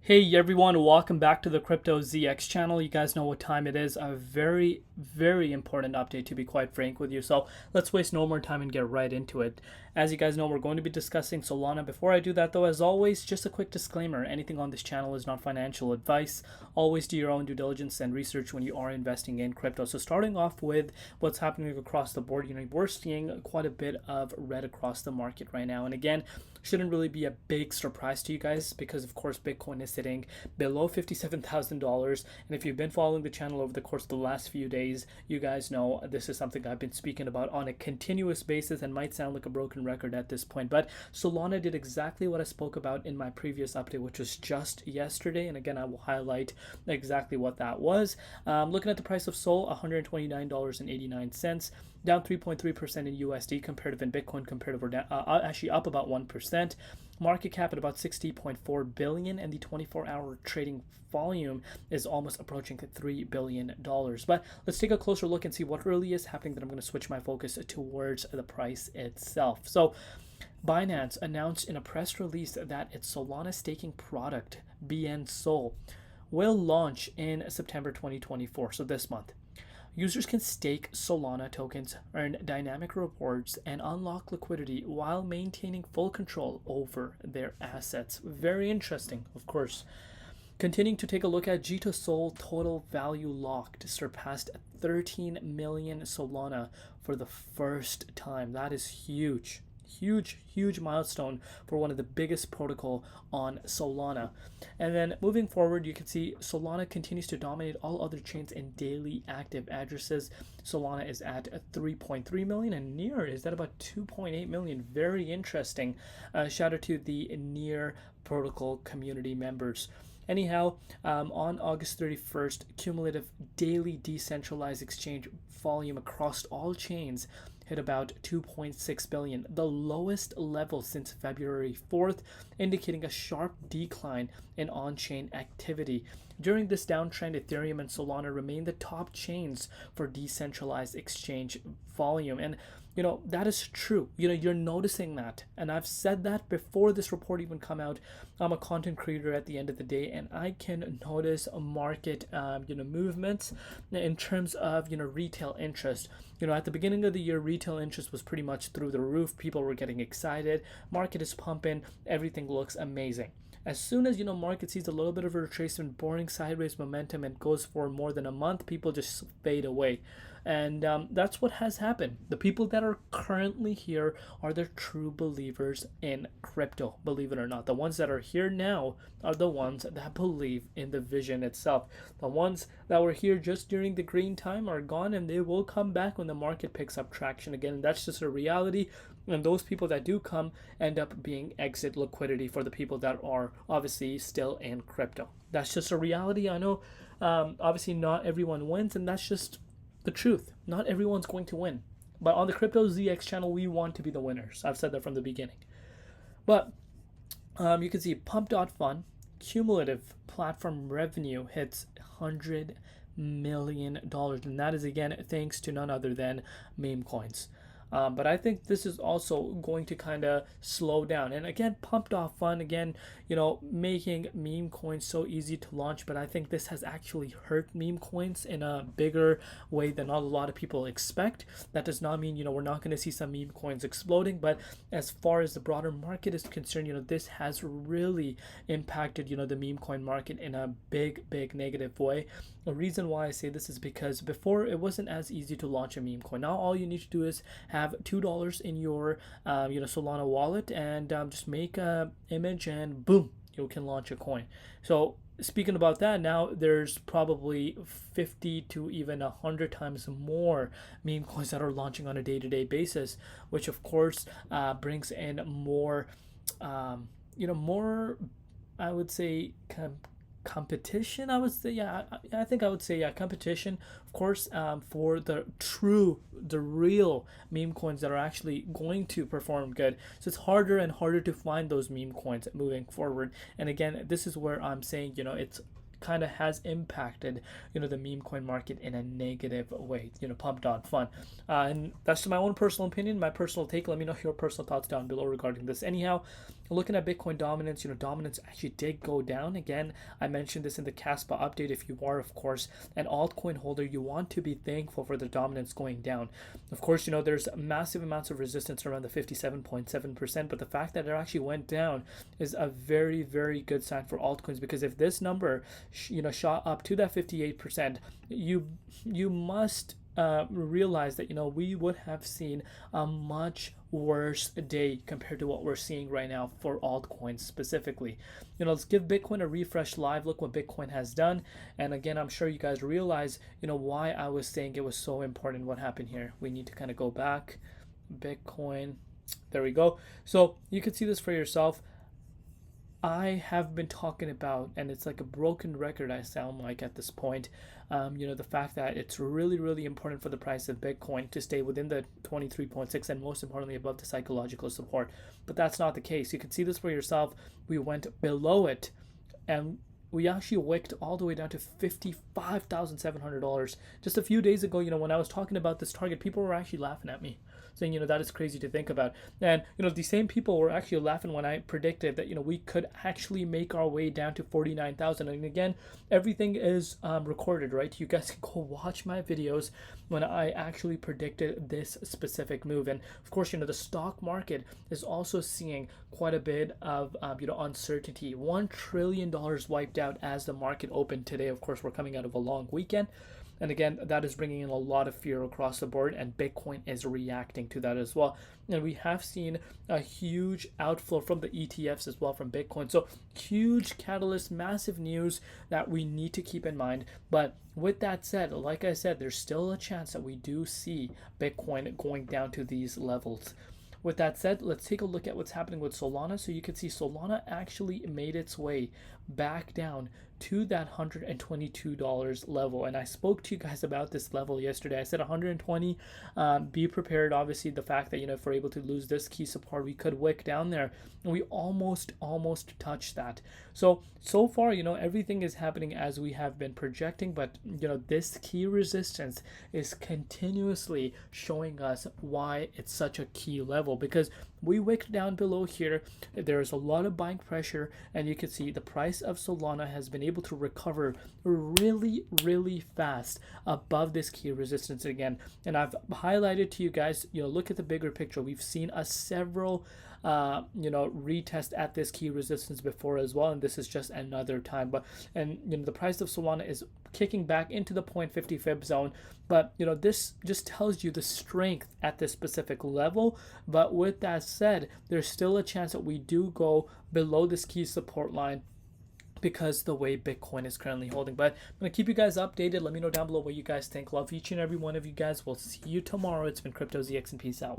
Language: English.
Hey everyone, welcome back to the Crypto ZX channel. You guys know what time it is. A very, very important update, to be quite frank with you. So let's waste no more time and get right into it. As you guys know, we're going to be discussing Solana. Before I do that though, as always, just a quick disclaimer. Anything on this channel is not financial advice. Always do your own due diligence and research when you are investing in crypto. So starting off with what's happening across the board, we're seeing quite a bit of red across the market right now. And again, shouldn't really be a big surprise to you guys because of course Bitcoin is sitting below $57,000. And if you've been following the channel over the course of the last few days, you guys know this is something I've been speaking about on a continuous basis and might sound like a broken record at this point. But Solana did exactly what I spoke about in my previous update, which was just yesterday. And again, I will highlight exactly what that was. Looking at the price of Sol, $129.89. Down 3.3% in USD comparative in Bitcoin comparative, or down, actually up about 1%. Market cap at about 60.4 billion, and the 24-hour trading volume is almost approaching $3 billion. But let's take a closer look and see what really is happening. Then I'm going to switch my focus towards the price itself. So Binance announced in a press release that its Solana staking product, BN Sol, will launch in September 2024, so this month. Users can stake Solana tokens, earn dynamic rewards, and unlock liquidity while maintaining full control over their assets. Very interesting, of course. Continuing to take a look at Jita Sol total value locked surpassed 13 million Solana for the first time. That is huge. Huge milestone for one of the biggest protocol on Solana. And then moving forward, you can see Solana continues to dominate all other chains in daily active addresses. Solana is at 3.3 million and Near is at about 2.8 million. Very interesting. Shout out to the Near protocol community members. Anyhow, on August 31st, cumulative daily decentralized exchange volume across all chains hit about 2.6 billion, the lowest level since February 4th, indicating a sharp decline in on-chain activity. During this downtrend, Ethereum and Solana remain the top chains for decentralized exchange volume. And that is true. You're noticing that. And I've said that before this report even come out. I'm a content creator at the end of the day, and I can notice market, movements in terms of, retail interest. At the beginning of the year, retail interest was pretty much through the roof. People were getting excited. Market is pumping. Everything looks amazing. As soon as market sees a little bit of a retracement, boring sideways momentum, and goes for more than a month, people just fade away. And that's what has happened. The people that are currently here are the true believers in crypto, believe it or not. The ones that are here now are the ones that believe in the vision itself. The ones that were here just during the green time are gone, and they will come back when the market picks up traction again. And that's just a reality. And those people that do come end up being exit liquidity for the people that are obviously still in crypto. That's just a reality. I know obviously not everyone wins, and that's just the truth. Not everyone's going to win. But on the Crypto ZX channel, we want to be the winners. I've said that from the beginning. But you can see Pump.fun cumulative platform revenue hits $100 million. And that is, again, thanks to none other than meme coins. But I think this is also going to kind of slow down. And again, Pump.fun, again, making meme coins so easy to launch. But I think this has actually hurt meme coins in a bigger way than not a lot of people expect. That does not mean, we're not going to see some meme coins exploding. But as far as the broader market is concerned, this has really impacted, the meme coin market in a big negative way. The reason why I say this is because before it wasn't as easy to launch a meme coin. Now all you need to do is have $2 in your Solana wallet and just make a image and boom, you can launch a coin. So speaking about that, now there's probably 50 to even 100 times more meme coins that are launching on a day-to-day basis, which of course brings in more more, I would say, competition. I would say, I think I would say, competition, of course, for the real meme coins that are actually going to perform good. So it's harder and harder to find those meme coins moving forward. And again, this is where I'm saying, it's kind of has impacted the meme coin market in a negative way. Pump.fun, and that's my own personal opinion, my personal take. Let me know your personal thoughts down below regarding this. Anyhow, looking at Bitcoin dominance, dominance actually did go down. Again, I mentioned this in the Caspa update. If you are, of course, an altcoin holder, you want to be thankful for the dominance going down. Of course, there's massive amounts of resistance around the 57.7%, but the fact that it actually went down is a very, very good sign for altcoins, because if this number, shot up to that 58%, you must realize that we would have seen a much worse day compared to what we're seeing right now for altcoins specifically. Let's give Bitcoin a refresh live. Look what Bitcoin has done. And again, I'm sure you guys realize why I was saying it was so important. What happened here? We need to kind of go back. Bitcoin, there we go. So you can see this for yourself. I have been talking about, and it's like a broken record I sound like at this point, the fact that it's really, really important for the price of Bitcoin to stay within the 23.6 and most importantly above the psychological support. But that's not the case. You can see this for yourself. We went below it and we actually wicked all the way down to $55,700. Just a few days ago, when I was talking about this target, people were actually laughing at me, saying, that is crazy to think about. And, these same people were actually laughing when I predicted that, we could actually make our way down to 49,000. And again, everything is recorded, right? You guys can go watch my videos when I actually predicted this specific move. And of course, the stock market is also seeing quite a bit of, uncertainty. $1 trillion wiped out as the market opened today. Of course, we're coming out of a long weekend. And again, that is bringing in a lot of fear across the board, and Bitcoin is reacting to that as well. And we have seen a huge outflow from the ETFs as well from Bitcoin. So huge catalyst, massive news that we need to keep in mind. But with that said, like I said, there's still a chance that we do see Bitcoin going down to these levels. With that said, let's take a look at what's happening with Solana. So you can see Solana actually made its way back down to that $122 level. And I spoke to you guys about this level yesterday. I said 120, be prepared. Obviously, the fact that, if we're able to lose this key support, we could wick down there. And we almost touched that. So far, everything is happening as we have been projecting. But, this key resistance is continuously showing us why it's such a key level, because we wicked down below here. There's a lot of buying pressure, and you can see the price of Solana has been able to recover really, really fast above this key resistance again. And I've highlighted to you guys, look at the bigger picture. We've seen several retest at this key resistance before as well, and this is just another time. But the price of Solana is kicking back into the 0.50 fib zone, but this just tells you the strength at this specific level. But with that said, there's still a chance that we do go below this key support line because the way Bitcoin is currently holding. But I'm going to keep you guys updated. Let me know down below what you guys think. Love each and every one of you guys. We'll see you tomorrow. It's been Crypto ZX, and peace out.